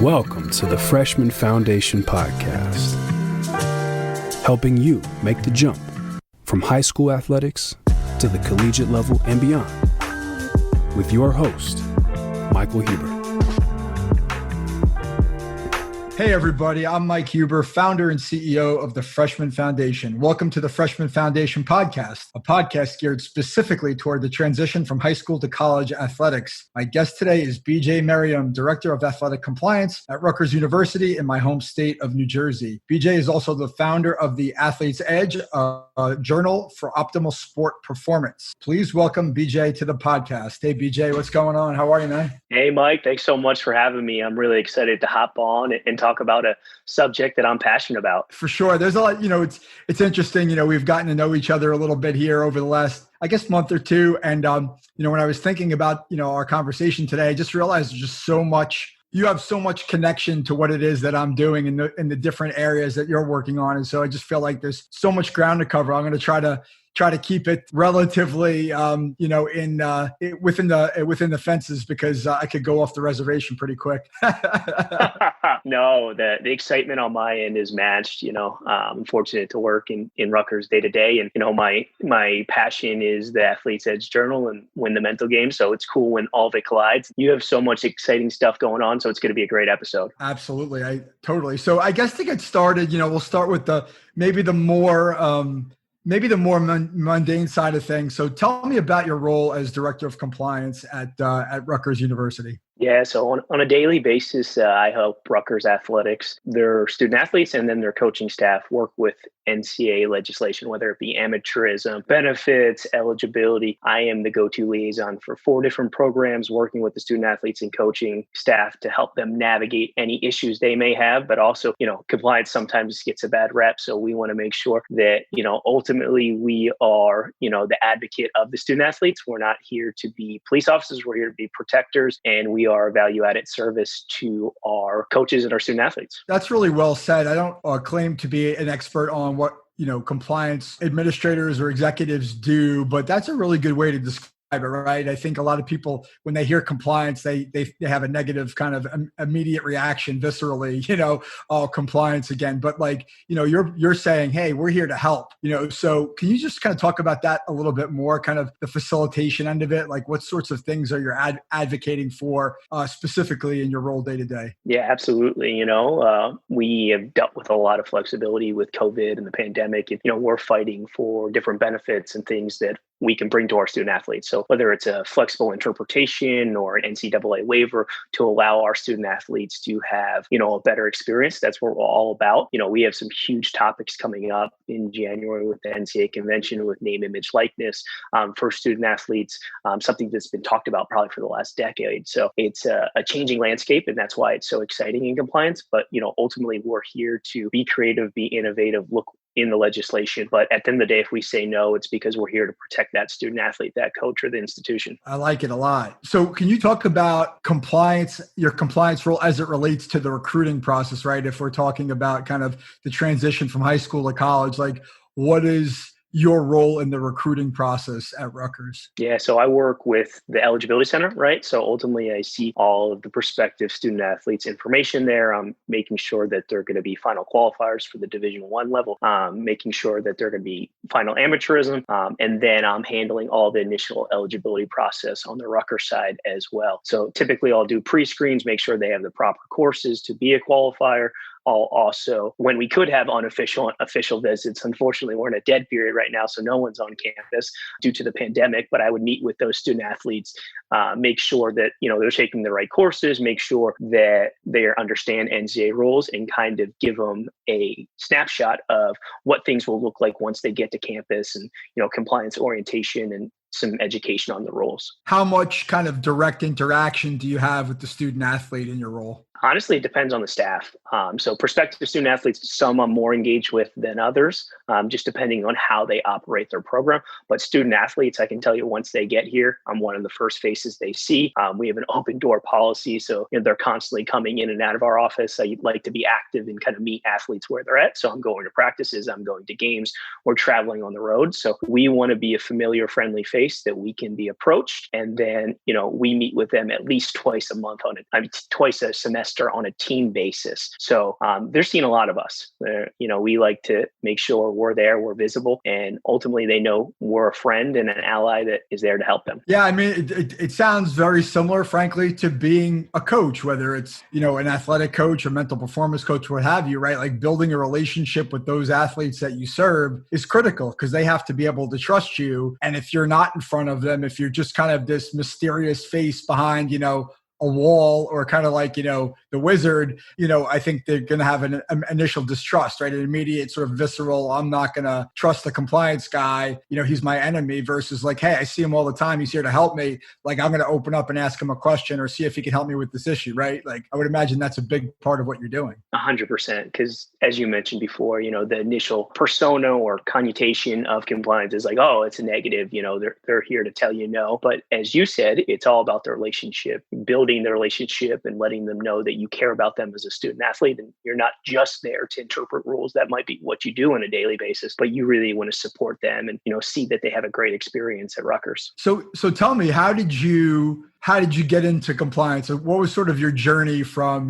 Welcome to the Freshman Foundation Podcast, helping you make the jump from high school athletics to the collegiate level and beyond, with your host, Michael Huber. Hey everybody, I'm Mike Huber, founder and CEO of the Freshman Foundation. Welcome to the Freshman Foundation Podcast, a podcast geared specifically toward the transition from high school to college athletics. My guest today is BJ Merriam, Director of Athletic Compliance at Rutgers University in my home state of New Jersey. BJ is also the founder of the Athlete's Edge, a journal for optimal sport performance. Please welcome BJ to the podcast. Hey BJ, what's going on? How are you, man? Hey Mike, thanks so much for having me. I'm really excited to hop on and talk about a subject that I'm passionate about. For sure. There's a lot, it's interesting, we've gotten to know each other a little bit here over the last, month or two. And, when I was thinking about, our conversation today, I just realized there's just you have so much connection to what it is that I'm doing in the different areas that you're working on. And so I just feel like there's so much ground to cover. I'm going to try to keep it relatively, within the fences, because I could go off the reservation pretty quick. No, the excitement on my end is matched. I'm fortunate to work in Rutgers day to day, and my passion is the Athlete's Edge journal and win the mental game. So it's cool when all of it collides. You have so much exciting stuff going on, so it's going to be a great episode. Absolutely, totally. So I guess to get started, we'll start with the more mundane side of things. So tell me about your role as Director of Compliance at Rutgers University. Yeah, so on a daily basis, I help Rutgers Athletics, their student athletes, and then their coaching staff work with NCAA legislation, whether it be amateurism, benefits, eligibility. I am the go-to liaison for 4 different programs, working with the student athletes and coaching staff to help them navigate any issues they may have. But also, compliance sometimes gets a bad rep. So we want to make sure that, ultimately we are, the advocate of the student athletes. We're not here to be police officers. We're here to be protectors, and we are a value-added service to our coaches and our student athletes. That's really well said. I don't claim to be an expert on what, compliance administrators or executives do, but that's a really good way to describe it, right? I think a lot of people, when they hear compliance, they have a negative kind of immediate reaction viscerally, compliance again. But you're saying, hey, we're here to help, so can you just kind of talk about that a little bit more, kind of the facilitation end of it? Like what sorts of things are you advocating for specifically in your role day to day? Yeah, absolutely. We have dealt with a lot of flexibility with COVID and the pandemic, and, we're fighting for different benefits and things that we can bring to our student athletes. So whether it's a flexible interpretation or an NCAA waiver to allow our student athletes to have, a better experience, that's what we're all about. We have some huge topics coming up in January with the NCAA convention with name, image, likeness for student athletes, something that's been talked about probably for the last decade. So it's a changing landscape, and that's why it's so exciting in compliance. But, ultimately we're here to be creative, be innovative, look in the legislation. But at the end of the day, if we say no, it's because we're here to protect that student athlete, that coach, or the institution. I like it a lot. So can you talk about compliance, your compliance role as it relates to the recruiting process, right? If we're talking about kind of the transition from high school to college, what is your role in the recruiting process at Rutgers? Yeah, so I work with the Eligibility Center, right? So ultimately, I see all of the prospective student athletes' information there. I'm making sure that they're going to be final qualifiers for the Division I level, making sure that they're going to be final amateurism, and then I'm handling all the initial eligibility process on the Rutgers side as well. So typically, I'll do pre-screens, make sure they have the proper courses to be a qualifier. I'll also, when we could have unofficial and official visits, unfortunately, we're in a dead period right now, so no one's on campus due to the pandemic, but I would meet with those student athletes, make sure that, they're taking the right courses, make sure that they understand NCAA rules, and kind of give them a snapshot of what things will look like once they get to campus, and, compliance orientation and some education on the rules. How much kind of direct interaction do you have with the student athlete in your role? Honestly, it depends on the staff. So prospective student athletes, some I'm more engaged with than others, just depending on how they operate their program. But student athletes, I can tell you once they get here, I'm one of the first faces they see. We have an open door policy. So they're constantly coming in and out of our office. I like to be active and kind of meet athletes where they're at. So I'm going to practices, I'm going to games, we're traveling on the road. So we want to be a familiar, friendly face that we can be approached. And then, we meet with them at least twice a month twice a semester on a team basis. So they're seeing a lot of us. We like to make sure we're there, we're visible, and ultimately they know we're a friend and an ally that is there to help them. Yeah, I mean, it sounds very similar, frankly, to being a coach, whether it's, an athletic coach or mental performance coach, what have you, right? Like building a relationship with those athletes that you serve is critical because they have to be able to trust you. And if you're not in front of them, if you're just kind of this mysterious face behind, a wall or kind of like, the wizard, I think they're going to have an initial distrust, right? An immediate sort of visceral, I'm not going to trust the compliance guy. He's my enemy versus like, hey, I see him all the time. He's here to help me. Like, I'm going to open up and ask him a question or see if he can help me with this issue, right? Like, I would imagine that's a big part of what you're doing. 100%. Because as you mentioned before, the initial persona or connotation of compliance is like, oh, it's a negative, they're here to tell you no. But as you said, it's all about the relationship, building the relationship and letting them know that you care about them as a student athlete. And you're not just there to interpret rules. That might be what you do on a daily basis, but you really want to support them and, see that they have a great experience at Rutgers. So tell me, how did you get into compliance? What was sort of your journey from,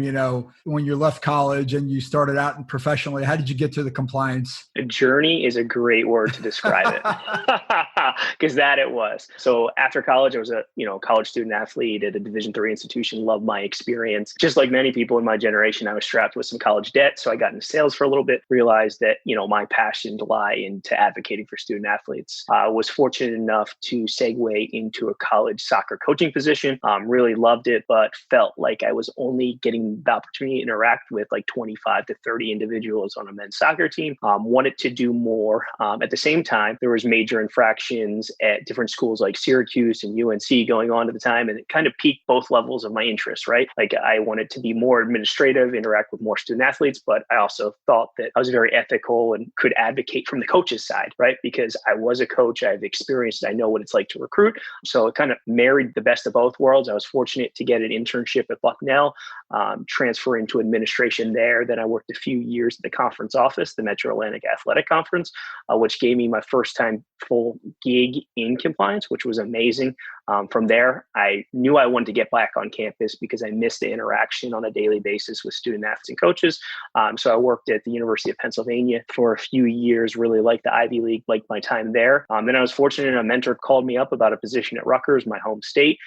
when you left college and you started out professionally? How did you get to the compliance? A journey is a great word to describe it because that it was. So after college, I was a, college student athlete at a Division III institution, loved my experience. Just like many people in my generation, I was strapped with some college debt. So I got into sales for a little bit, realized that, my passion to lie into advocating for student athletes. I was fortunate enough to segue into a college soccer coaching position. Really loved it, but felt like I was only getting the opportunity to interact with like 25 to 30 individuals on a men's soccer team. Wanted to do more. At the same time, there was major infractions at different schools like Syracuse and UNC going on at the time, and it kind of piqued both levels of my interest, right? Like I wanted to be more administrative, interact with more student athletes, but I also thought that I was very ethical and could advocate from the coach's side, right? Because I was a coach, I've experienced it, I know what it's like to recruit. So it kind of married the best of both worlds. I was fortunate to get an internship at Bucknell, transfer into administration there. Then I worked a few years at the conference office, the Metro Atlantic Athletic Conference, which gave me my first time full gig in compliance, which was amazing. From there, I knew I wanted to get back on campus because I missed the interaction on a daily basis with student athletes and coaches. So I worked at the University of Pennsylvania for a few years, really liked the Ivy League, liked my time there. Then I was fortunate, a mentor called me up about a position at Rutgers, my home state.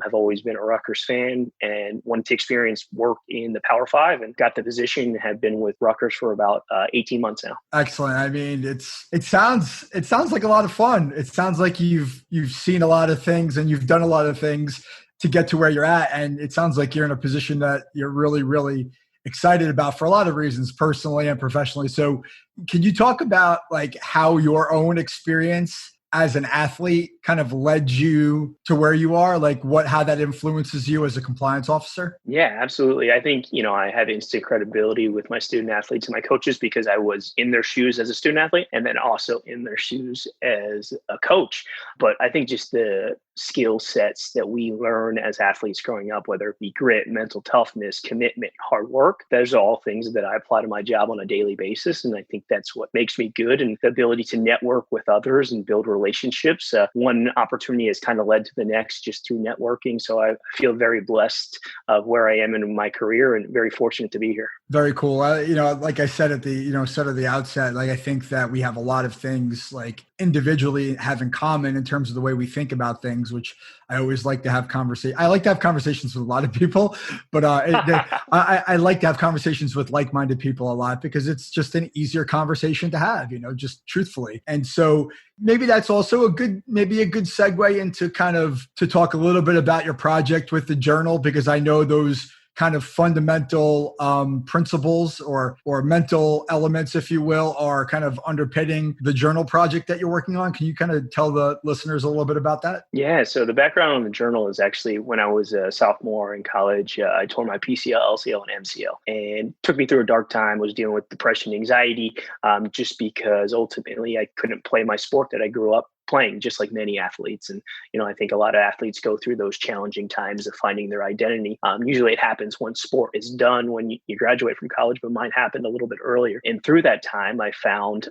Have always been a Rutgers fan and wanted to experience work in the Power Five and got the position, have been with Rutgers for about 18 months now. Excellent. I mean, it sounds like a lot of fun. It sounds like you've seen a lot of things and you've done a lot of things to get to where you're at. And it sounds like you're in a position that you're really, really excited about for a lot of reasons, personally and professionally. So can you talk about like how your own experience as an athlete kind of led you to where you are, like how that influences you as a compliance officer? Yeah, absolutely. I think, I have instant credibility with my student athletes and my coaches because I was in their shoes as a student athlete and then also in their shoes as a coach. But I think just the skill sets that we learn as athletes growing up, whether it be grit, mental toughness, commitment, hard work, those are all things that I apply to my job on a daily basis. And I think that's what makes me good, and the ability to network with others and build relationships. One opportunity has kind of led to the next just through networking. So I feel very blessed of where I am in my career and very fortunate to be here. Very cool. Like I said at the, sort of the outset, like I think that we have a lot of things like individually have in common in terms of the way we think about things, which I always like to have conversations. I like to have conversations with a lot of people, but I like to have conversations with like-minded people a lot because it's just an easier conversation to have, just truthfully. And so maybe that's also a good segue into kind of to talk a little bit about your project with the journal, because I know those kind of fundamental principles or mental elements, if you will, are kind of underpinning the journal project that you're working on? Can you kind of tell the listeners a little bit about that? Yeah. So the background on the journal is actually when I was a sophomore in college, I tore my PCL, LCL, and MCL, and took me through a dark time. Was dealing with depression, anxiety, just because ultimately I couldn't play my sport that I grew up playing, just like many athletes. And, I think a lot of athletes go through those challenging times of finding their identity. Usually it happens when sport is done, when you graduate from college, but mine happened a little bit earlier. And through that time, I found,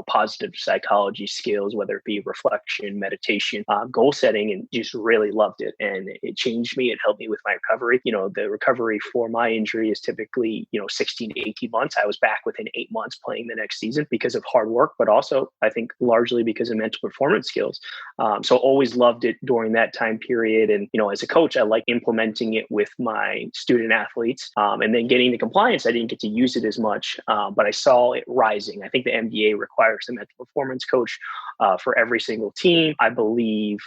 positive psychology skills, whether it be reflection, meditation, goal setting, and just really loved it. And it changed me. It helped me with my recovery. The recovery for my injury is typically, 16 to 18 months. I was back within 8 months playing the next season because of hard work, but also I think largely because of mental performance skills. So always loved it during that time period. And, as a coach, I like implementing it with my student athletes. And then getting the compliance, I didn't get to use it as much, but I saw it rising. I think the MBA requires a mental performance coach for every single team. I believe,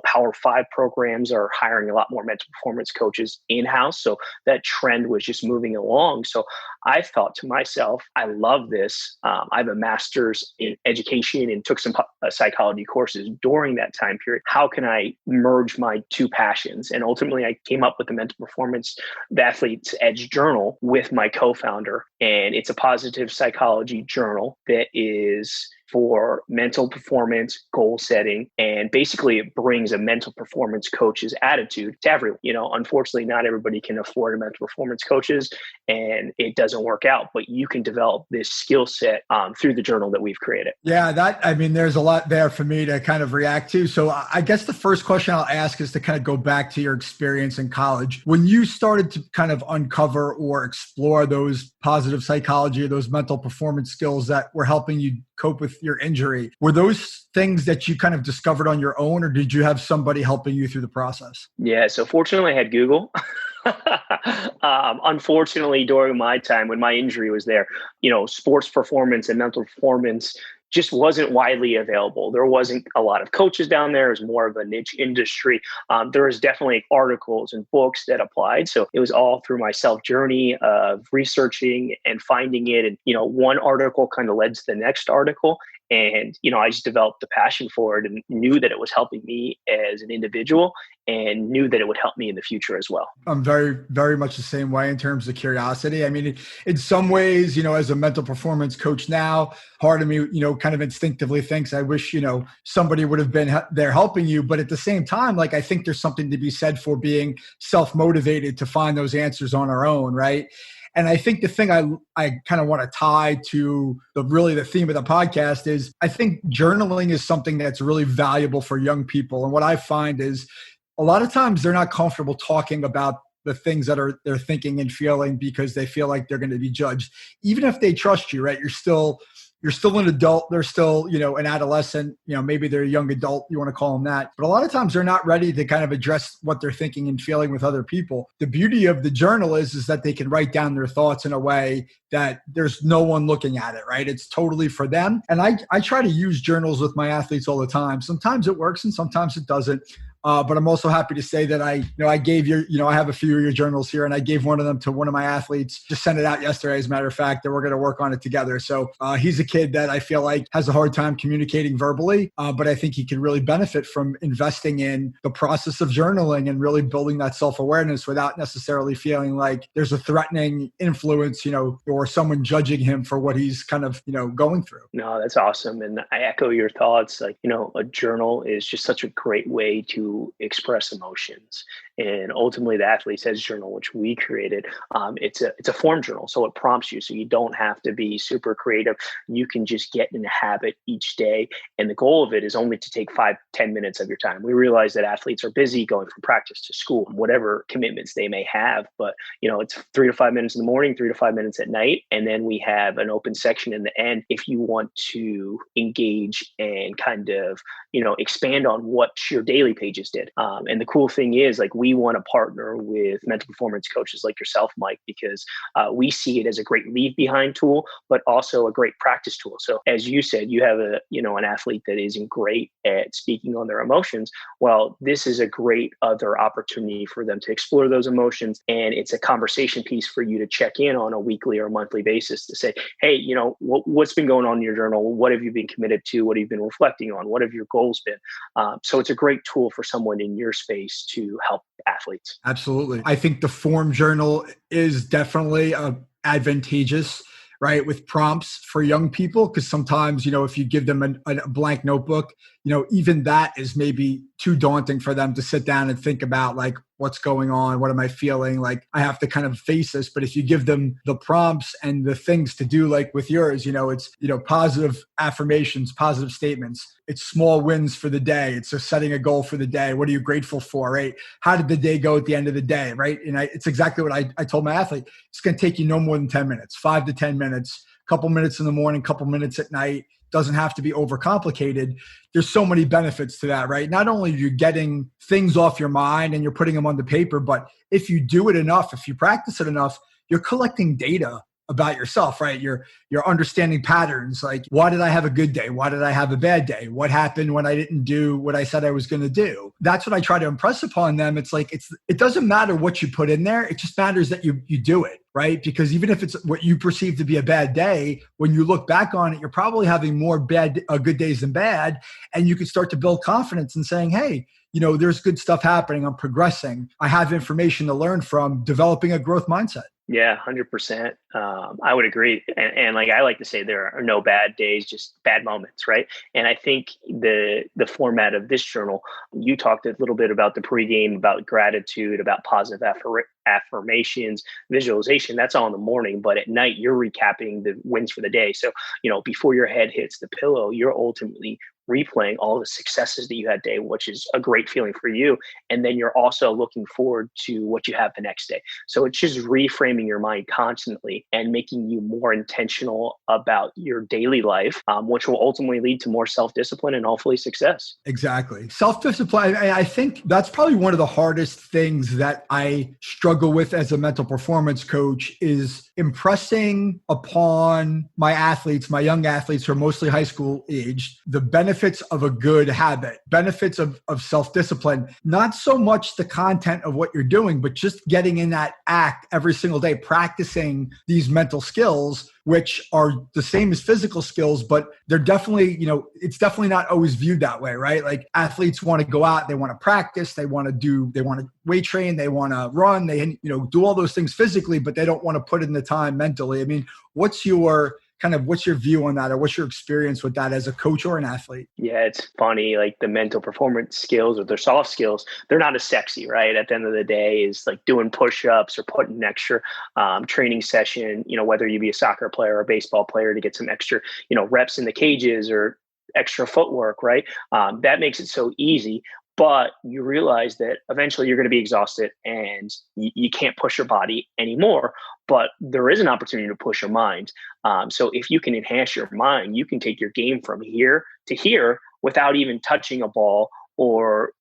Power 5 programs are hiring a lot more mental performance coaches in-house. So that trend was just moving along. So I thought to myself, I love this. I have a master's in education and took some psychology courses during that time period. How can I merge my two passions? And ultimately, I came up with the Mental Performance, the Athlete's Edge journal with my co-founder. And it's a positive psychology journal that is for mental performance, goal setting, and basically it brings a mental performance coach's attitude to everyone. Unfortunately, not everybody can afford a mental performance coaches, and it doesn't work out, but you can develop this skill set through the journal that we've created. Yeah, there's a lot there for me to kind of react to. So I guess the first question I'll ask is to kind of go back to your experience in college. When you started to kind of uncover or explore those positive psychology or those mental performance skills that were helping you cope with your injury, were those things that you kind of discovered on your own, or did you have somebody helping you through the process? Yeah, so fortunately I had Google. Unfortunately, during my time when my injury was there, sports performance and mental performance just wasn't widely available. There wasn't a lot of coaches down there. It was more of a niche industry. There was definitely articles and books that applied. So it was all through my self journey of researching and finding it. And, one article kind of led to the next article. And, I just developed a passion for it and knew that it was helping me as an individual and knew that it would help me in the future as well. I'm very, very much the same way in terms of curiosity. I mean, in some ways, as a mental performance coach now, part of me, kind of instinctively thinks, I wish, somebody would have been there helping you. But at the same time, I think there's something to be said for being self-motivated to find those answers on our own, right? And I think the thing I kind of want to tie to the theme of the podcast is I think journaling is something that's really valuable for young people. And what I find is a lot of times they're not comfortable talking about the things that they're thinking and feeling because they feel like they're going to be judged. Even if they trust you, right? You're still an adult. They're still, an adolescent, maybe they're a young adult. You want to call them that. But a lot of times they're not ready to kind of address what they're thinking and feeling with other people. The beauty of the journal is that they can write down their thoughts in a way that there's no one looking at it, right? It's totally for them. And I try to use journals with my athletes all the time. Sometimes it works and sometimes it doesn't. But I'm also happy to say that I gave I have a few of your journals here, and I gave one of them to one of my athletes. Just sent it out yesterday, as a matter of fact, that we're going to work on it together. So he's a kid that I feel like has a hard time communicating verbally, but I think he can really benefit from investing in the process of journaling and really building that self-awareness without necessarily feeling like there's a threatening influence, or someone judging him for what he's kind of, going through. No, that's awesome. And I echo your thoughts. A journal is just such a great way to express emotions. And ultimately, the Athlete's Edge journal, which we created, it's a form journal. So it prompts you. So you don't have to be super creative. You can just get in a habit each day. And the goal of it is only to take 5-10 minutes of your time. We realize that athletes are busy going from practice to school, whatever commitments they may have. But, it's 3 to 5 minutes in the morning, 3 to 5 minutes at night. And then we have an open section in the end if you want to engage and kind of, expand on what your daily pages coaches did. And the cool thing is, like, we want to partner with mental performance coaches like yourself, Mike, because we see it as a great leave behind tool, but also a great practice tool. So as you said, you have an athlete that isn't great at speaking on their emotions. Well, this is a great other opportunity for them to explore those emotions. And it's a conversation piece for you to check in on a weekly or monthly basis to say, hey, what's been going on in your journal? What have you been committed to? What have you been reflecting on? What have your goals been? So it's a great tool for someone in your space to help athletes. Absolutely. I think the form journal is definitely advantageous, right, with prompts for young people, because sometimes, if you give them a blank notebook, even that is maybe too daunting for them to sit down and think about, like, what's going on? What am I feeling? Like, I have to kind of face this. But if you give them the prompts and the things to do, like with yours, it's, positive affirmations, positive statements. It's small wins for the day. It's just setting a goal for the day. What are you grateful for, right? How did the day go at the end of the day, right? And it's exactly what I told my athlete. It's going to take you no more than 10 minutes, 5 to 10 minutes, couple minutes in the morning, couple minutes at night. Doesn't have to be overcomplicated. There's so many benefits to that, right? Not only are you getting things off your mind and you're putting them on the paper, but if you do it enough, if you practice it enough, you're collecting data about yourself, right? You're understanding patterns. Like, why did I have a good day? Why did I have a bad day? What happened when I didn't do what I said I was going to do? That's what I try to impress upon them. It's like, it doesn't matter what you put in there. It just matters that you do it, right? Because even if it's what you perceive to be a bad day, when you look back on it, you're probably having more good days than bad. And you can start to build confidence in saying, hey, there's good stuff happening. I'm progressing. I have information to learn from, developing a growth mindset. Yeah, 100%. I would agree. And like I like to say, there are no bad days, just bad moments, right? And I think the format of this journal, you talked a little bit about the pregame, about gratitude, about positive affirmations, visualization. That's all in the morning, but at night you're recapping the wins for the day. So, before your head hits the pillow, you're ultimately replaying all the successes that you had today, which is a great feeling for you. And then you're also looking forward to what you have the next day. So it's just reframing your mind constantly and making you more intentional about your daily life, which will ultimately lead to more self-discipline and hopefully success. Exactly. Self-discipline. I think that's probably one of the hardest things that I struggle with as a mental performance coach, is impressing upon my athletes, my young athletes who are mostly high school aged, the benefits of a good habit, benefits of self-discipline, not so much the content of what you're doing, but just getting in that act every single day, practicing these mental skills, which are the same as physical skills, but they're definitely, it's definitely not always viewed that way, right? Like, athletes want to go out, they want to practice, they want to weight train, they want to run, they, do all those things physically, but they don't want to put in the time mentally. I mean, what's your view on that, or what's your experience with that as a coach or an athlete? Yeah, it's funny. Like, the mental performance skills or their soft skills, they're not as sexy, right? At the end of the day, is like doing push-ups or putting an extra training session, whether you be a soccer player or a baseball player, to get some extra, reps in the cages or extra footwork, right? That makes it so easy. But you realize that eventually you're going to be exhausted and you can't push your body anymore. But there is an opportunity to push your mind. So if you can enhance your mind, you can take your game from here to here without even touching a ball or,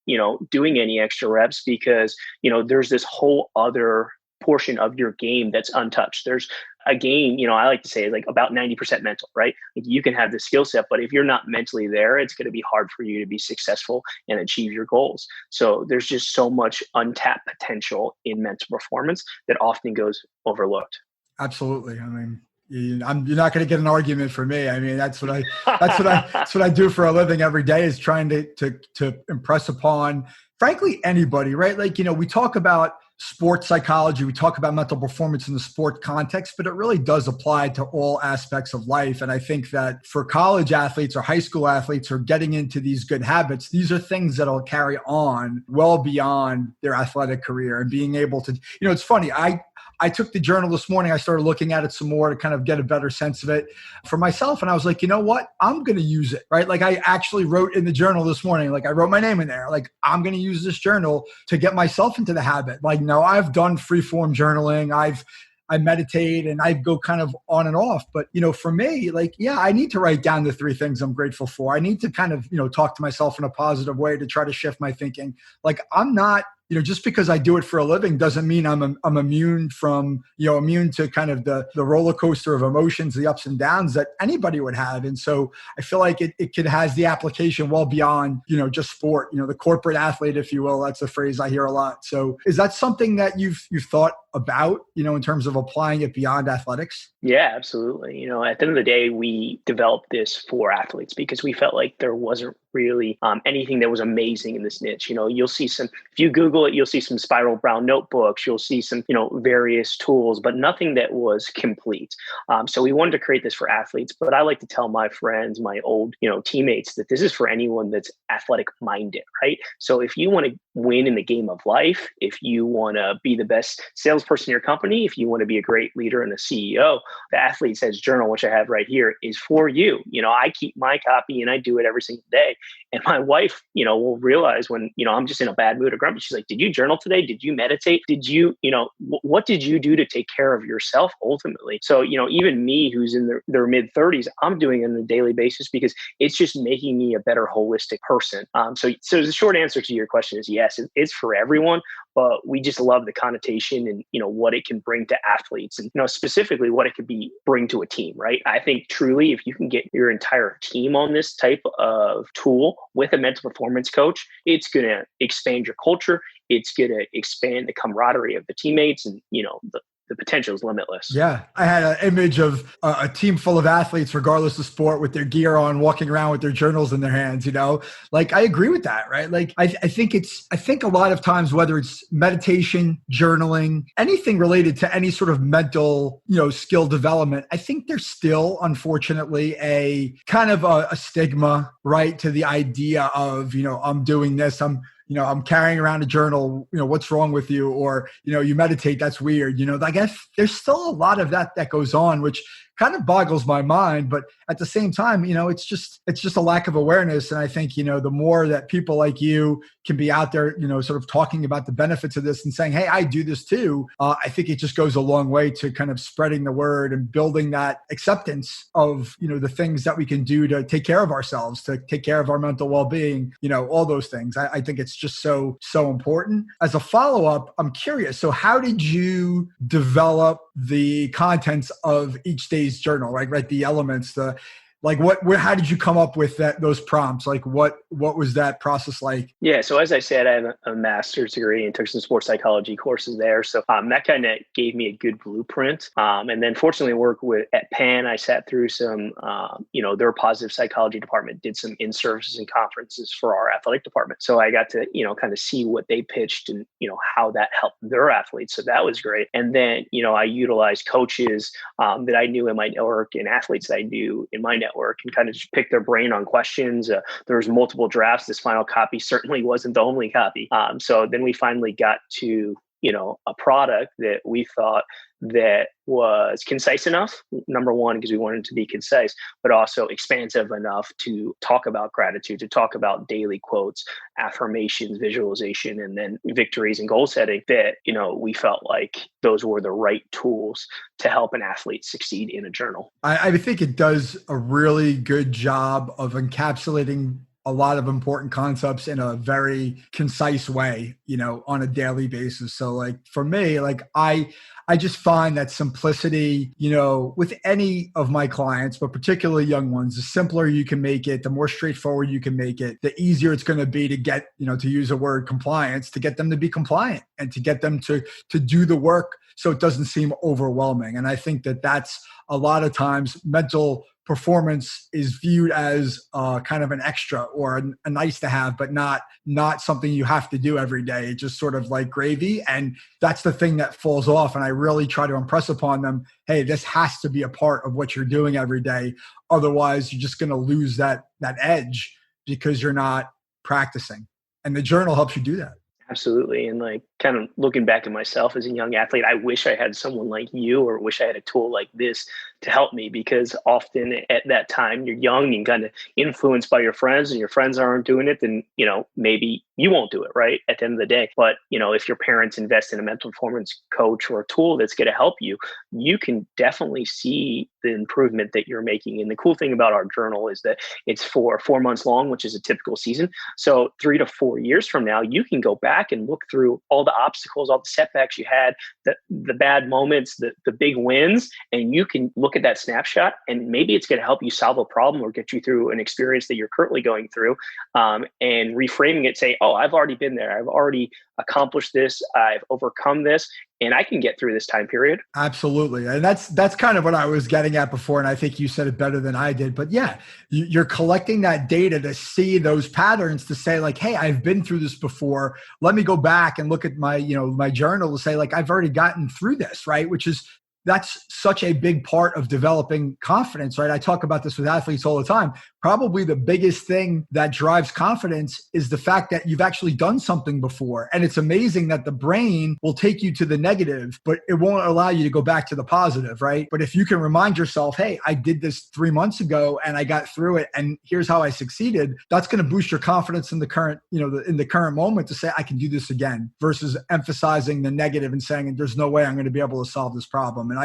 doing any extra reps, because, there's this whole other portion of your game that's untouched. There's a game, I like to say, like about 90% mental, right? Like, you can have the skill set, but if you're not mentally there, it's going to be hard for you to be successful and achieve your goals. So there's just so much untapped potential in mental performance that often goes overlooked. Absolutely. I mean, you're not going to get an argument from me. I mean, that's what I do for a living every day, is trying to impress upon, frankly, anybody, right? Like, we talk about sports psychology, we talk about mental performance in the sport context, but it really does apply to all aspects of life. And I think that for college athletes or high school athletes who are getting into these good habits, these are things that'll carry on well beyond their athletic career, and being able to, it's funny. I took the journal this morning. I started looking at it some more to kind of get a better sense of it for myself. And I was like, you know what? I'm going to use it, right? Like, I actually wrote in the journal this morning, like, I wrote my name in there. Like, I'm going to use this journal to get myself into the habit. Like, no, I've done free form journaling. I meditate and I go kind of on and off. But, for me, I need to write down the 3 things I'm grateful for. I need to kind of, talk to myself in a positive way to try to shift my thinking. I'm not, just because I do it for a living doesn't mean I'm immune from, immune to kind of the roller coaster of emotions, the ups and downs that anybody would have. And so I feel like it has the application well beyond, just sport, the corporate athlete, if you will. That's a phrase I hear a lot. So is that something that you've thought about, in terms of applying it beyond athletics? Yeah, absolutely. At the end of the day, we developed this for athletes because we felt like there wasn't really anything that was amazing in this niche. You'll see some, if you Google it, you'll see some spiral brown notebooks, you'll see some, various tools, but nothing that was complete. So we wanted to create this for athletes, but I like to tell my friends, my old, teammates that this is for anyone that's athletic minded, right? So if you want to win in the game of life, if you want to be the best salesperson in your company, if you want to be a great leader and a CEO, the Athlete Says Journal, which I have right here, is for you. I keep my copy and I do it every single day. And my wife, will realize when, I'm just in a bad mood or grumpy. She's like, did you journal today? Did you meditate? Did you, what did you do to take care of yourself ultimately? So, even me who's in their mid 30s, I'm doing it on a daily basis because it's just making me a better holistic person. So the short answer to your question is yes, it's for everyone, but we just love the connotation and, what it can bring to athletes and, specifically what it could bring to a team, right? I think truly if you can get your entire team on this type of tool with a mental performance coach, it's going to expand your culture. It's going to expand the camaraderie of the teammates and, the potential is limitless. Yeah. I had an image of a team full of athletes, regardless of sport, with their gear on, walking around with their journals in their hands, I agree with that, right? I think a lot of times, whether it's meditation, journaling, anything related to any sort of mental, skill development, I think there's still, unfortunately, a kind of a stigma, right, to the idea of, I'm doing this, I'm carrying around a journal, what's wrong with you? Or, you meditate, that's weird. I guess there's still a lot of that goes on, which kind of boggles my mind. But at the same time, it's just a lack of awareness. And I think, the more that people like you can be out there, sort of talking about the benefits of this and saying, hey, I do this too. I think it just goes a long way to kind of spreading the word and building that acceptance of, the things that we can do to take care of ourselves, to take care of our mental well-being, all those things. I think it's just so important. As a follow-up, I'm curious. So how did you develop the contents of each day's journal, right? The elements, how did you come up with those prompts? What was that process like? Yeah. So as I said, I have a master's degree and took some sports psychology courses there. So that kind of gave me a good blueprint. And then fortunately at Penn, I sat through some, their positive psychology department did some in-services and conferences for our athletic department. So I got to, kind of see what they pitched and, how that helped their athletes. So that was great. And then, I utilized coaches that I knew in my network and athletes that I knew in my network and kind of just pick their brain on questions. There was multiple drafts. This final copy certainly wasn't the only copy. So then we finally got to, a product that we thought that was concise enough, number one, because we wanted it to be concise, but also expansive enough to talk about gratitude, to talk about daily quotes, affirmations, visualization, and then victories and goal setting that, we felt like those were the right tools to help an athlete succeed in a journal. I think it does a really good job of encapsulating a lot of important concepts in a very concise way, on a daily basis. So for me, I just find that simplicity, with any of my clients, but particularly young ones, the simpler you can make it, the more straightforward you can make it, the easier it's going to be to get, to use a word, compliance, to get them to be compliant and to get them to do the work so it doesn't seem overwhelming. And I think that's a lot of times mental performance is viewed as kind of an extra or a nice to have, but not something you have to do every day. It's just sort of like gravy. And that's the thing that falls off. And I really try to impress upon them, hey, this has to be a part of what you're doing every day. Otherwise, you're just going to lose that edge because you're not practicing. And the journal helps you do that. Absolutely. And kind of looking back at myself as a young athlete, I wish I had someone like you or wish I had a tool like this to help me, because often at that time you're young and kind of influenced by your friends and your friends aren't doing it. Then, maybe you won't do it, right? At the end of the day. But, if your parents invest in a mental performance coach or a tool that's going to help you, you can definitely see the improvement that you're making. And the cool thing about our journal is that it's for 4 months long, which is a typical season. So 3 to 4 years from now, you can go back and look through all the obstacles, all the setbacks you had, the bad moments, the big wins, and you can look at that snapshot, and maybe it's going to help you solve a problem or get you through an experience that you're currently going through, and reframing it, say, oh, I've already been there. I've already accomplished this. I've overcome this, and I can get through this time period. Absolutely. And that's kind of what I was getting at before. And I think you said it better than I did. But yeah, you're collecting that data to see those patterns, to say like, hey, I've been through this before. Let me go back and look at my, my journal to say like, I've already gotten through this, right? That's such a big part of developing confidence, right? I talk about this with athletes all the time. Probably the biggest thing that drives confidence is the fact that you've actually done something before. And it's amazing that the brain will take you to the negative, but it won't allow you to go back to the positive, right? But if you can remind yourself, hey, I did this 3 months ago and I got through it, and here's how I succeeded, that's going to boost your confidence in the current, in the current moment, to say, I can do this again, versus emphasizing the negative and saying, there's no way I'm going to be able to solve this problem. And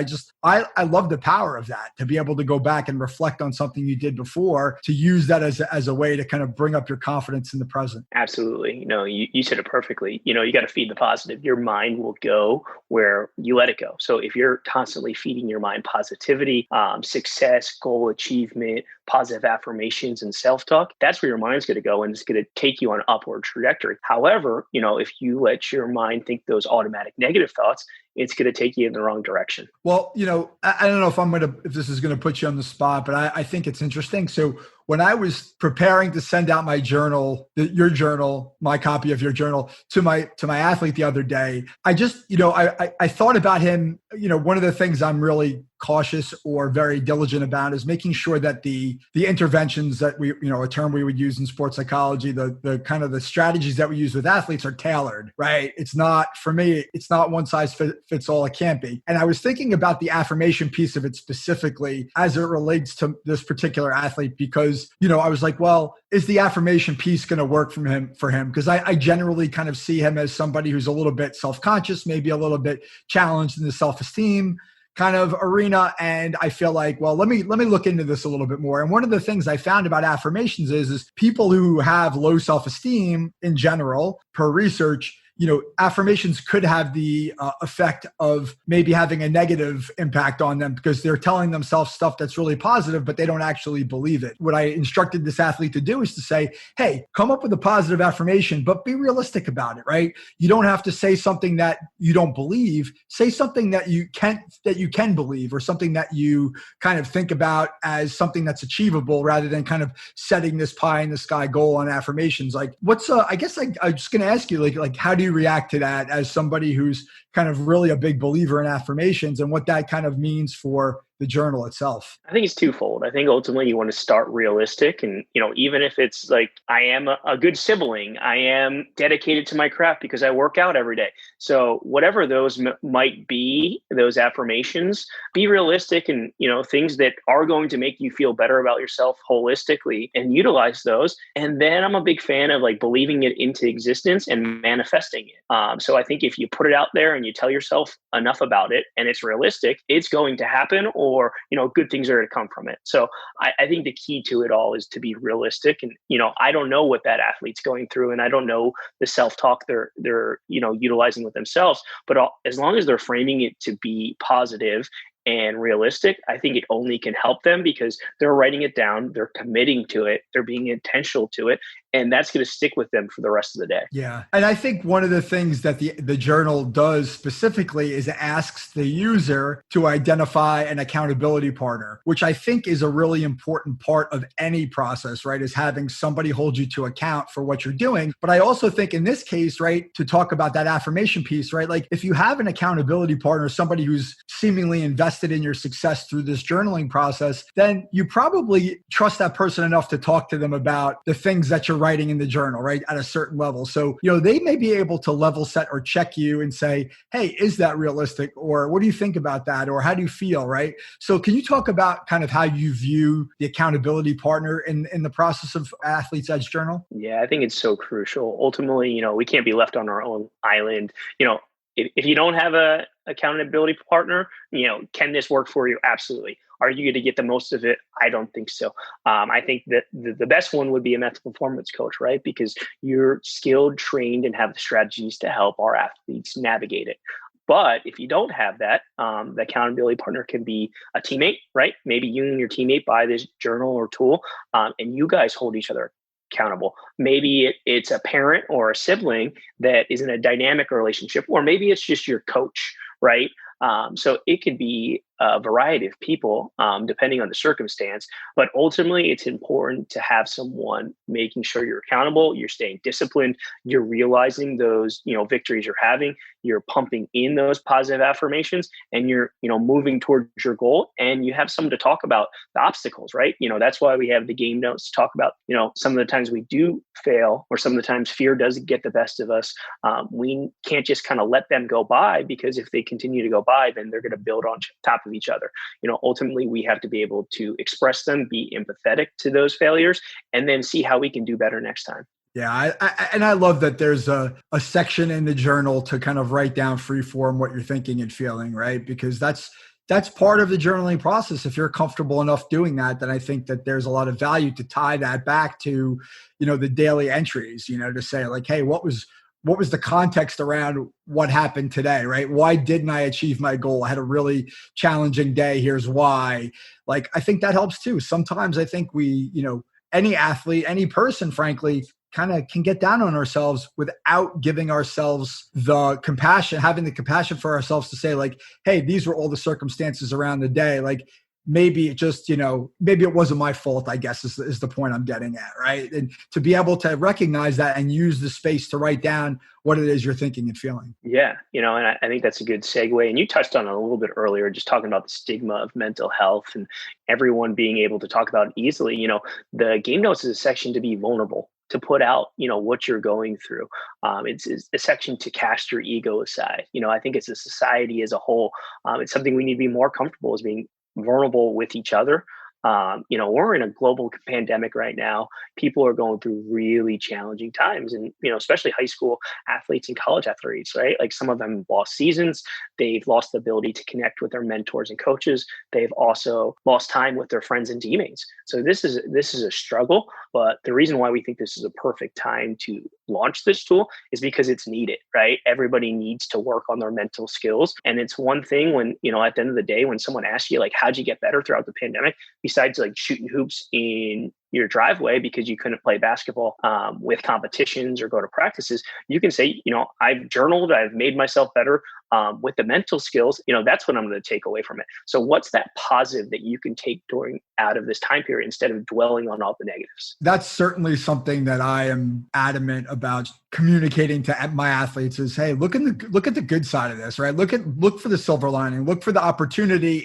I love the power of that, to be able to go back and reflect on something you did before, to use that as a way to kind of bring up your confidence in the present. Absolutely. You said it perfectly. You got to feed the positive. Your mind will go where you let it go. So if you're constantly feeding your mind positivity, success, goal achievement, positive affirmations, and self-talk, that's where your mind's going to go, and it's going to take you on an upward trajectory. However, if you let your mind think those automatic negative thoughts, it's going to take you in the wrong direction. Well, I don't know if this is going to put you on the spot, but I think it's interesting. So when I was preparing to send out my journal, your journal, my copy of your journal to my athlete the other day, I just, I thought about him. One of the things I'm really cautious or very diligent about is making sure that the interventions that we, a term we would use in sports psychology, the kind of the strategies that we use with athletes are tailored, right? It's not, for me, it's not one size fits all. It can't be. And I was thinking about the affirmation piece of it specifically as it relates to this particular athlete, because, I was like, well, is the affirmation piece going to work for him? Because I generally kind of see him as somebody who's a little bit self-conscious, maybe a little bit challenged in the self-esteem kind of arena. And I feel like, well, let me look into this a little bit more. And one of the things I found about affirmations is people who have low self-esteem in general, per research, affirmations could have the effect of maybe having a negative impact on them, because they're telling themselves stuff that's really positive, but they don't actually believe it. What I instructed this athlete to do is to say, hey, come up with a positive affirmation, but be realistic about it, right? You don't have to say something that you don't believe. Say something that you can believe, or something that you kind of think about as something that's achievable, rather than kind of setting this pie in the sky goal on affirmations. Like, I guess I'm just going to ask you, like, how do you react to that as somebody who's kind of really a big believer in affirmations, and what that kind of means for the journal itself? I think it's twofold. I think ultimately you want to start realistic, and even if it's like, I am a good sibling, I am dedicated to my craft because I work out every day. So whatever those might be, those affirmations, be realistic, and things that are going to make you feel better about yourself holistically, and utilize those. And then I'm a big fan of like believing it into existence and manifesting it. So I think if you put it out there and you tell yourself enough about it and it's realistic, it's going to happen, or good things are going to come from it. So I think the key to it all is to be realistic. And I don't know what that athlete's going through, and I don't know the self-talk they're utilizing with themselves. But as long as they're framing it to be positive and realistic, I think it only can help them, because they're writing it down, they're committing to it, they're being intentional to it, and that's going to stick with them for the rest of the day. Yeah. And I think one of the things that the journal does specifically is it asks the user to identify an accountability partner, which I think is a really important part of any process, right? Is having somebody hold you to account for what you're doing. But I also think in this case, right, to talk about that affirmation piece, right? Like, if you have an accountability partner, somebody who's seemingly invested in your success through this journaling process, then you probably trust that person enough to talk to them about the things that you're writing in the journal, right, at a certain level. So, they may be able to level set or check you and say, hey, is that realistic? Or what do you think about that? Or how do you feel, right? So can you talk about kind of how you view the accountability partner in the process of Athletes Edge Journal? Yeah, I think it's so crucial. Ultimately, we can't be left on our own island. If you don't have a accountability partner, can this work for you? Absolutely. Are you going to get the most of it? I don't think so. I think that the best one would be a mental performance coach, right? Because you're skilled, trained, and have the strategies to help our athletes navigate it. But if you don't have that, the accountability partner can be a teammate, right? Maybe you and your teammate buy this journal or tool, and you guys hold each other accountable. Maybe it's a parent or a sibling that is in a dynamic relationship, or maybe it's just your coach, right? So it could be a variety of people, depending on the circumstance. But ultimately, it's important to have someone making sure you're accountable, you're staying disciplined, you're realizing those, victories you're having, you're pumping in those positive affirmations, and you're, moving towards your goal. And you have someone to talk about the obstacles, right? That's why we have the game notes to talk about, some of the times we do fail, or some of the times fear does get the best of us. We can't just kind of let them go by, because if they continue to go by, then they're going to build on top of each other. Ultimately, we have to be able to express them, be empathetic to those failures, and then see how we can do better next time. Yeah, I love that there's a section in the journal to kind of write down free form what you're thinking and feeling, right? Because that's part of the journaling process. If you're comfortable enough doing that, then I think that there's a lot of value to tie that back to, the daily entries, to say like, hey, what was the context around what happened today, right? Why didn't I achieve my goal? I had a really challenging day. Here's why. Like, I think that helps too. Sometimes I think we, any athlete, any person, frankly, kind of can get down on ourselves without giving ourselves the compassion, having the compassion for ourselves to say like, hey, these were all the circumstances around the day. Like, maybe it just, maybe it wasn't my fault, I guess is the point I'm getting at, right? And to be able to recognize that and use the space to write down what it is you're thinking and feeling. Yeah, and I think that's a good segue. And you touched on it a little bit earlier, just talking about the stigma of mental health and everyone being able to talk about it easily. The game notes is a section to be vulnerable, to put out, what you're going through. It's a section to cast your ego aside. I think as a society as a whole, it's something we need to be more comfortable as being vulnerable with each other. We're in a global pandemic right now. People are going through really challenging times, and especially high school athletes and college athletes, right? Like, some of them lost seasons. They've lost the ability to connect with their mentors and coaches. They've also lost time with their friends and teammates. So this is a struggle. But the reason why we think this is a perfect time to launch this tool is because it's needed, right? Everybody needs to work on their mental skills. And it's one thing when, at the end of the day, when someone asks you, like, how'd you get better throughout the pandemic, besides like shooting hoops in your driveway because you couldn't play basketball with competitions or go to practices, you can say, I've journaled, I've made myself better with the mental skills. That's what I'm going to take away from it. So what's that positive that you can take out of this time period instead of dwelling on all the negatives? That's certainly something that I am adamant about communicating to my athletes is, hey, look at the good side of this, right? Look for the silver lining, look for the opportunity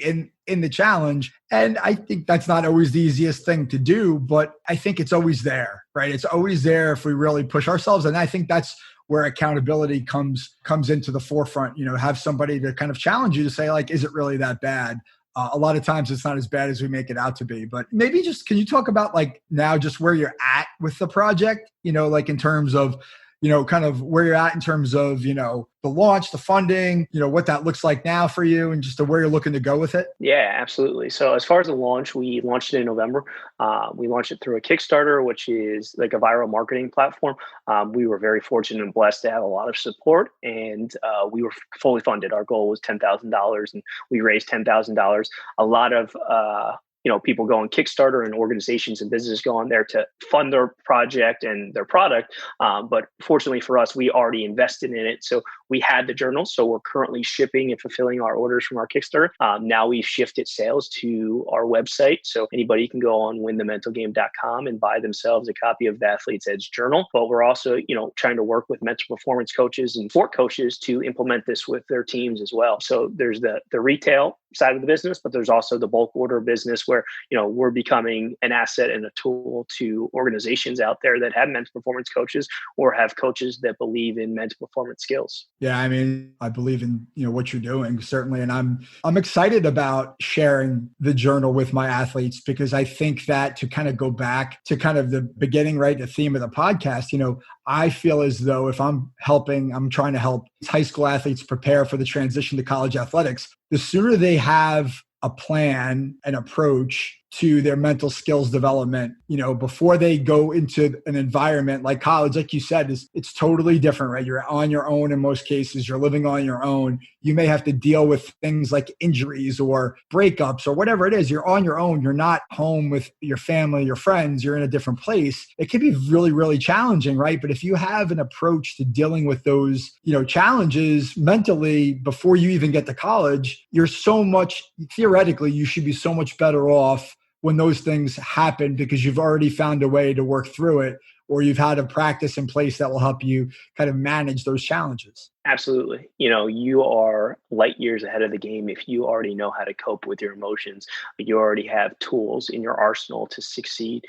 in the challenge. And I think that's not always the easiest thing to do, but I think it's always there, right? It's always there if we really push ourselves. And I think that's where accountability comes into the forefront. Have somebody to kind of challenge you to say, like, is it really that bad? A lot of times it's not as bad as we make it out to be, but maybe just, can you talk about like now just where you're at with the project, like in terms of, kind of where you're at in terms of, the launch, the funding, what that looks like now for you and just where you're looking to go with it? Yeah, absolutely. So as far as the launch, we launched it in November. We launched it through a Kickstarter, which is like a viral marketing platform. We were very fortunate and blessed to have a lot of support, and we were fully funded. Our goal was $10,000 and we raised $10,000. A lot of people go on Kickstarter and organizations and businesses go on there to fund their project and their product. But fortunately for us, we already invested in it. So we had the journal. So we're currently shipping and fulfilling our orders from our Kickstarter. Now we've shifted sales to our website. So anybody can go on winthementalgame.com and buy themselves a copy of the Athletes Edge Journal. But we're also, trying to work with mental performance coaches and sport coaches to implement this with their teams as well. So there's the retail side of the business, but there's also the bulk order business where, we're becoming an asset and a tool to organizations out there that have mental performance coaches or have coaches that believe in mental performance skills. Yeah, I mean, I believe in, what you're doing, certainly. And I'm excited about sharing the journal with my athletes, because I think that, to kind of go back to kind of the beginning, right, the theme of the podcast, I feel as though if I'm trying to help high school athletes prepare for the transition to college athletics, the sooner they have a plan, an approach to their mental skills development, before they go into an environment like college, like you said, it's totally different, right? You're on your own in most cases. You're living on your own. You may have to deal with things like injuries or breakups or whatever it is. You're on your own. You're not home with your family, your friends. You're in a different place. It can be really, really challenging, right? But if you have an approach to dealing with those, challenges mentally before you even get to college, theoretically, you should be so much better off when those things happen, because you've already found a way to work through it, or you've had a practice in place that will help you kind of manage those challenges. Absolutely. You are light years ahead of the game if you already know how to cope with your emotions. You already have tools in your arsenal to succeed.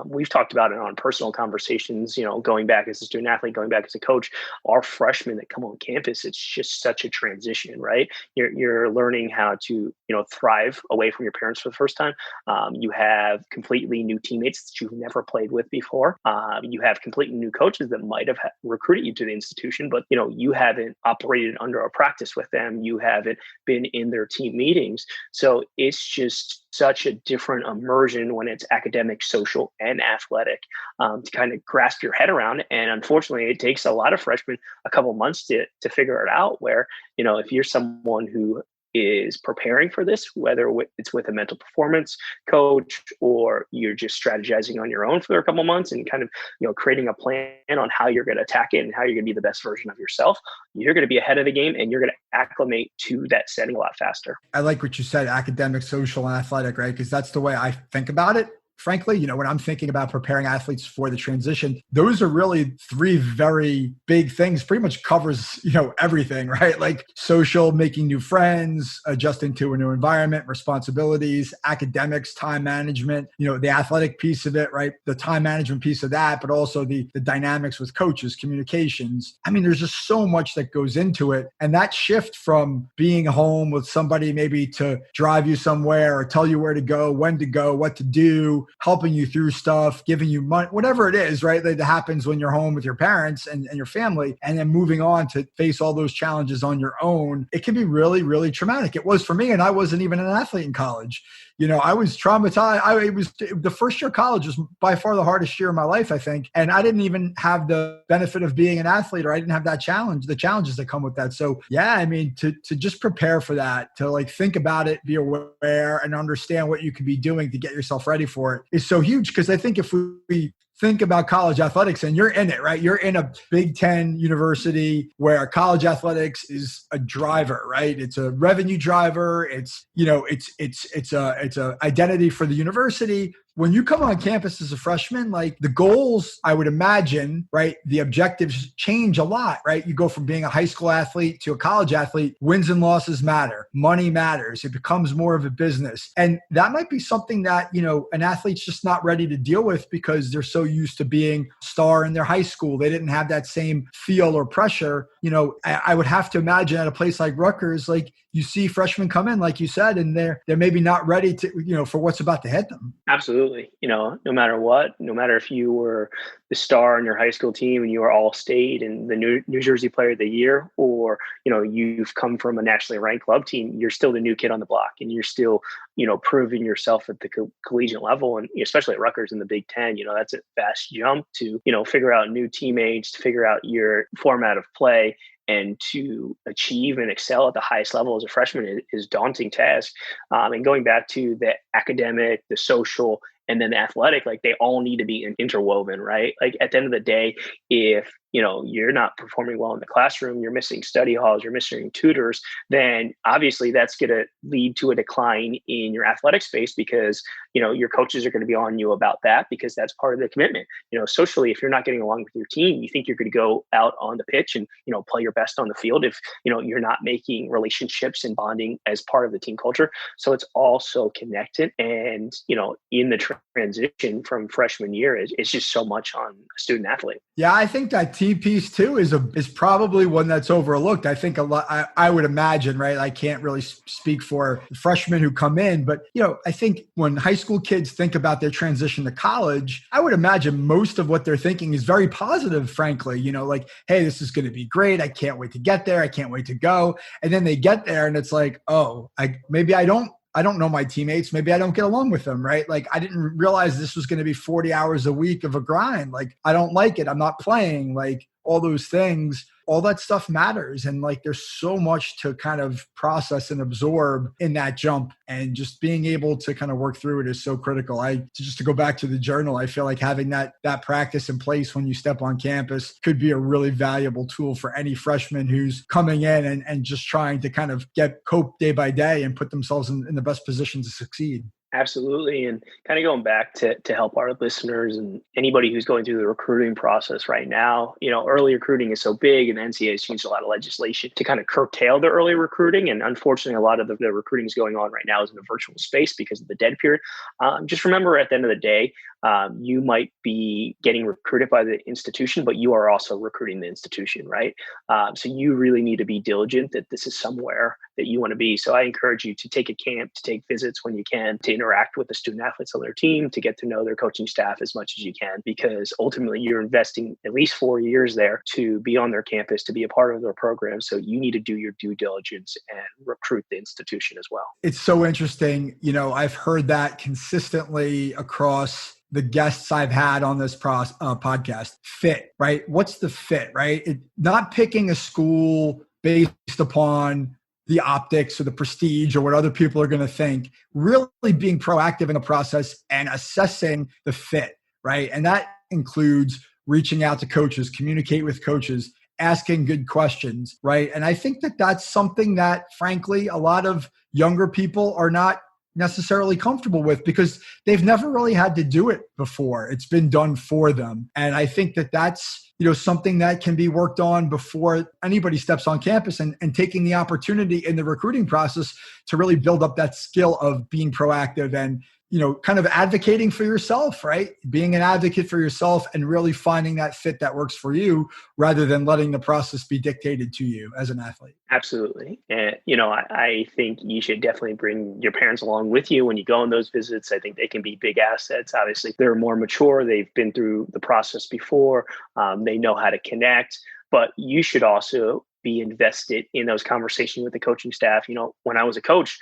We've talked about it on personal conversations, going back as a student athlete, going back as a coach. Our freshmen that come on campus, it's just such a transition, right? You're learning how to, thrive away from your parents for the first time. You have completely new teammates that you've never played with before. You have completely new coaches that might have recruited you to the institution, but, you haven't operated under a practice with them. You haven't been in their team meetings. So it's just such a different immersion when it's academic, social, and athletic to kind of grasp your head around. And unfortunately, it takes a lot of freshmen a couple months to figure it out, where, if you're someone who is preparing for this, whether it's with a mental performance coach or you're just strategizing on your own for a couple months and kind of, creating a plan on how you're going to attack it and how you're going to be the best version of yourself, you're going to be ahead of the game and you're going to acclimate to that setting a lot faster. I like what you said, academic, social, and athletic, right? Because that's the way I think about it. Frankly, when I'm thinking about preparing athletes for the transition, those are really three very big things, pretty much covers, everything, right? Like social, making new friends, adjusting to a new environment, responsibilities, academics, time management, the athletic piece of it, right? The time management piece of that, but also the dynamics with coaches, communications. I mean, there's just so much that goes into it. And that shift from being home with somebody maybe to drive you somewhere or tell you where to go, when to go, what to do, helping you through stuff, giving you money, whatever it is, right? That happens when you're home with your parents and your family, and then moving on to face all those challenges on your own. It can be really, really traumatic. It was for me, and I wasn't even an athlete in college. I was traumatized. It was the first year of college was by far the hardest year of my life, I think. And I didn't even have the benefit of being an athlete, or I didn't have that challenge, the challenges that come with that. So yeah, I mean, to just prepare for that, to like think about it, be aware and understand what you could be doing to get yourself ready for it is so huge. Because I think if we think about college athletics and you're in it, right? You're in a Big Ten university where college athletics is a driver, right? It's a revenue driver. It's a identity for the university. When you come on campus as a freshman, like the goals, I would imagine, right? The objectives change a lot, right? You go from being a high school athlete to a college athlete. Wins and losses matter. Money matters. It becomes more of a business. And that might be something that, an athlete's just not ready to deal with because they're so used to being a star in their high school. They didn't have that same feel or pressure. I would have to imagine at a place like Rutgers, like you see freshmen come in, like you said, and they're maybe not ready to, for what's about to hit them. Absolutely. No matter what, no matter if you were the star on your high school team and you were all state and the New Jersey Player of the Year, or, you've come from a nationally ranked club team, you're still the new kid on the block and you're still, proving yourself at the collegiate level. And especially at Rutgers in the Big Ten, that's a fast jump to, figure out new teammates, to figure out your format of play, and to achieve and excel at the highest level as a freshman is a daunting task. And going back to the academic, the social, and then the athletic, like they all need to be interwoven, right? Like at the end of the day, if you're not performing well in the classroom, you're missing study halls, you're missing tutors, then obviously that's going to lead to a decline in your athletic space because, your coaches are going to be on you about that because that's part of the commitment. Socially, if you're not getting along with your team, you think you're going to go out on the pitch and, play your best on the field if, you're not making relationships and bonding as part of the team culture. So it's also connected. And, in the transition from freshman year, it's just so much on a student athlete. Yeah, I think that team piece too is probably one that's overlooked. I think a lot, I would imagine, right? I can't really speak for freshmen who come in, but, I think when high school kids think about their transition to college, I would imagine most of what they're thinking is very positive, frankly, like, hey, this is going to be great. I can't wait to get there. I can't wait to go. And then they get there and it's like, oh, maybe I don't know my teammates. Maybe I don't get along with them, right? Like I didn't realize this was going to be 40 hours a week of a grind. Like I don't like it. I'm not playing. Like all those things, all that stuff matters. And like there's so much to kind of process and absorb in that jump. And just being able to kind of work through it is so critical. Just to go back to the journal, I feel like having that practice in place when you step on campus could be a really valuable tool for any freshman who's coming in and just trying to kind of cope day by day and put themselves in the best position to succeed. Absolutely. And kind of going back to help our listeners and anybody who's going through the recruiting process right now, early recruiting is so big and the NCAA has changed a lot of legislation to kind of curtail the early recruiting. And unfortunately, a lot of the recruiting is going on right now is in a virtual space because of the dead period. Just remember at the end of the day, you might be getting recruited by the institution, but you are also recruiting the institution, right? So you really need to be diligent that this is somewhere that you want to be. So I encourage you to take a camp, to take visits when you can, to interact with the student athletes on their team, to get to know their coaching staff as much as you can, because ultimately you're investing at least 4 years there to be on their campus, to be a part of their program. So you need to do your due diligence and recruit the institution as well. It's so interesting. I've heard that consistently across the guests I've had on this podcast. Fit, right? What's the fit, right? Not picking a school based upon the optics or the prestige or what other people are going to think, really being proactive in the process and assessing the fit, right? And that includes reaching out to coaches, communicate with coaches, asking good questions, right? And I think that that's something that, frankly, a lot of younger people are not necessarily comfortable with because they've never really had to do it before. It's been done for them. And I think that that's something that can be worked on before anybody steps on campus and taking the opportunity in the recruiting process to really build up that skill of being proactive and, kind of advocating for yourself, right? Being an advocate for yourself and really finding that fit that works for you rather than letting the process be dictated to you as an athlete. Absolutely. And, I think you should definitely bring your parents along with you when you go on those visits. I think they can be big assets. Obviously, they're more mature. They've been through the process before. They know how to connect, but you should also be invested in those conversations with the coaching staff. When I was a coach,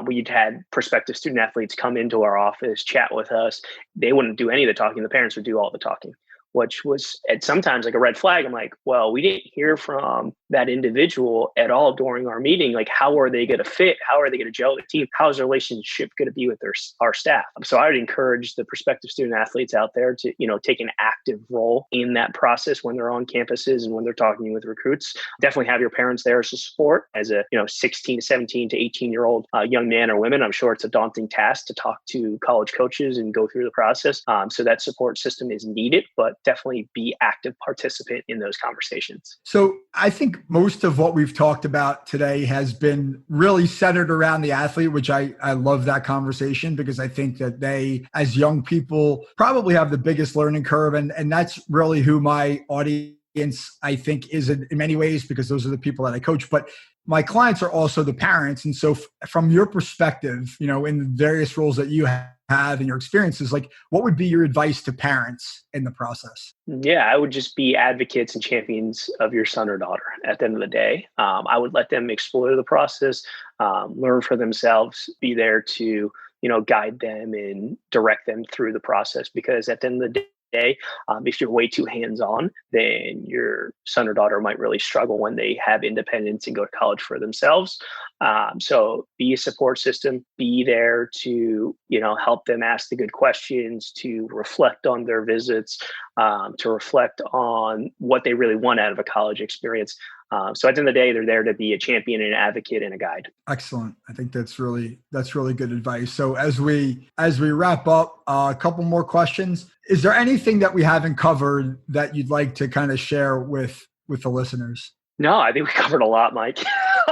we'd had prospective student athletes come into our office, chat with us. They wouldn't do any of the talking. The parents would do all the talking, which was at sometimes like a red flag. I'm like, well, we didn't hear from that individual at all during our meeting. Like, how are they going to fit? How are they going to gel with the team? How's their relationship going to be with our staff? So I would encourage the prospective student athletes out there to, take an active role in that process when they're on campuses and when they're talking with recruits. Definitely have your parents there as a support. As a, 16 to 17 to 18-year-old young man or women, I'm sure it's a daunting task to talk to college coaches and go through the process. So that support system is needed, but definitely be active participant in those conversations. So I think most of what we've talked about today has been really centered around the athlete, which I love that conversation because I think that they, as young people, probably have the biggest learning curve. And that's really who my audience, I think, is in many ways, because those are the people that I coach. But my clients are also the parents. And so from your perspective, in the various roles that you have in your experiences, like what would be your advice to parents in the process? Yeah, I would just be advocates and champions of your son or daughter at the end of the day. I would let them explore the process, learn for themselves, be there to, guide them and direct them through the process, because at the end of the day. If you're way too hands-on, then your son or daughter might really struggle when they have independence and go to college for themselves. So be a support system, be there to, help them ask the good questions, to reflect on their visits, to reflect on what they really want out of a college experience. So at the end of the day, they're there to be a champion and an advocate and a guide. Excellent. I think that's really good advice. So as we wrap up, a couple more questions. Is there anything that we haven't covered that you'd like to kind of share with the listeners? No, I think we covered a lot, Mike.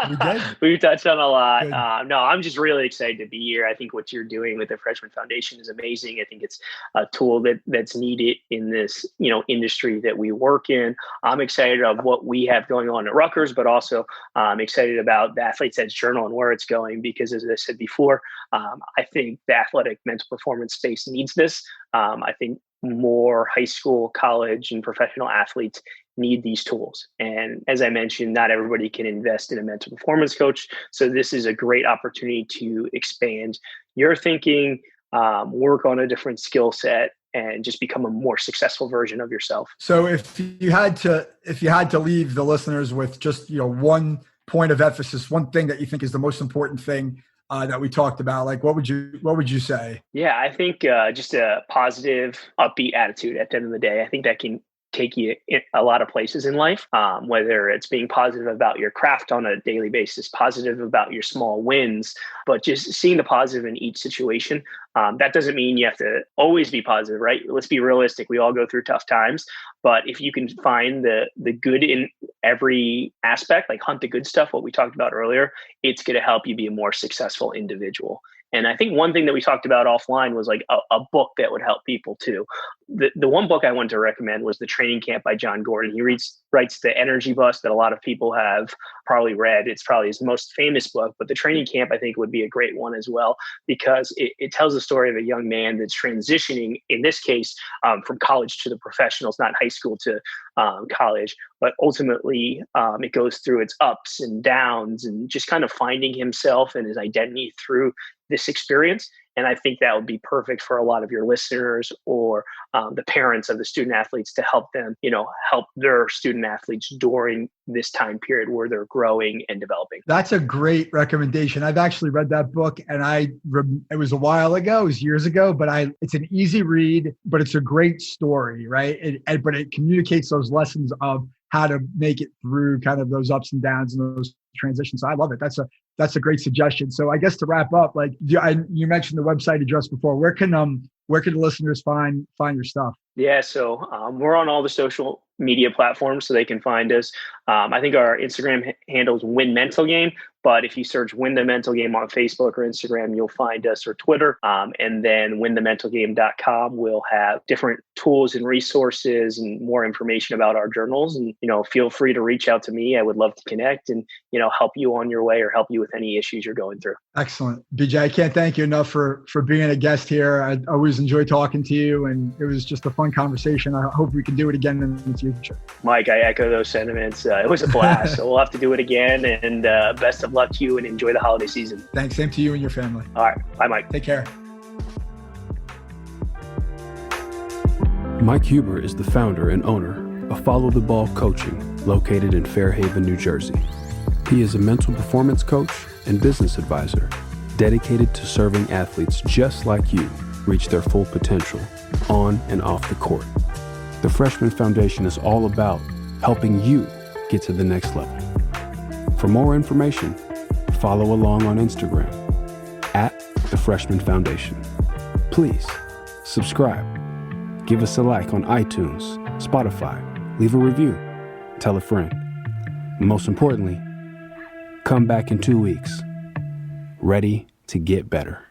We did. We've touched on a lot. No, I'm just really excited to be here. I think what you're doing with the Freshman Foundation is amazing. I think it's a tool that's needed in this, industry that we work in. I'm excited of what we have going on at Rutgers, but also I'm excited about the Athletes Edge Journal and where it's going, because as I said before, I think the athletic mental performance space needs this. I think more high school, college, and professional athletes need these tools. And as I mentioned, not everybody can invest in a mental performance coach. So this is a great opportunity to expand your thinking, work on a different skill set, and just become a more successful version of yourself. So if you had to leave the listeners with just, one point of emphasis, one thing that you think is the most important thing that we talked about, like what would you say? Yeah, I think just a positive, upbeat attitude at the end of the day. I think that can take you in a lot of places in life, whether it's being positive about your craft on a daily basis, positive about your small wins, but just seeing the positive in each situation. That doesn't mean you have to always be positive, right? Let's be realistic. We all go through tough times, but if you can find the good in every aspect, like hunt the good stuff, what we talked about earlier, it's going to help you be a more successful individual. And I think one thing that we talked about offline was like a book that would help people too. The one book I wanted to recommend was The Training Camp by John Gordon. He writes The Energy Bus that a lot of people have probably read. It's probably his most famous book, but The Training Camp I think would be a great one as well, because it tells the story of a young man that's transitioning, in this case, from college to the professionals, not high school to college, but ultimately it goes through its ups and downs and just kind of finding himself and his identity through this experience. And I think that would be perfect for a lot of your listeners or the parents of the student athletes to help them, help their student athletes during this time period where they're growing and developing. That's a great recommendation. I've actually read that book, and it was a while ago, it was years ago, but it's an easy read, but it's a great story, right? But it communicates those lessons of how to make it through kind of those ups and downs and those transitions. So I love it. That's a great suggestion. So I guess to wrap up, like you mentioned the website address before, where can the listeners find your stuff? Yeah, so we're on all the social media platforms, so they can find us. I think our Instagram handle is Win Mental Game, but if you search Win the Mental Game on Facebook or Instagram, you'll find us, or Twitter. And then winthementalgame.com will have different tools and resources and more information about our journals. And, feel free to reach out to me. I would love to connect and, help you on your way or help you with any issues you're going through. Excellent. BJ, I can't thank you enough for being a guest here. I always enjoy talking to you, and it was just a fun conversation. I hope we can do it again in the future. Mike, I echo those sentiments. It was a blast. So we'll have to do it again, and best of luck to you and enjoy the holiday season. Thanks. Same to you and your family. All right. Bye, Mike. Take care. Mike Huber is the founder and owner of Follow the Ball Coaching, located in Fairhaven, New Jersey. He is a mental performance coach and business advisor dedicated to serving athletes just like you reach their full potential on and off the court. The Freshman Foundation is all about helping you get to the next level. For more information, follow along on Instagram at the Freshman Foundation. Please subscribe, give us a like on iTunes, Spotify, leave a review, tell a friend. Most importantly, come back in 2 weeks, ready to get better.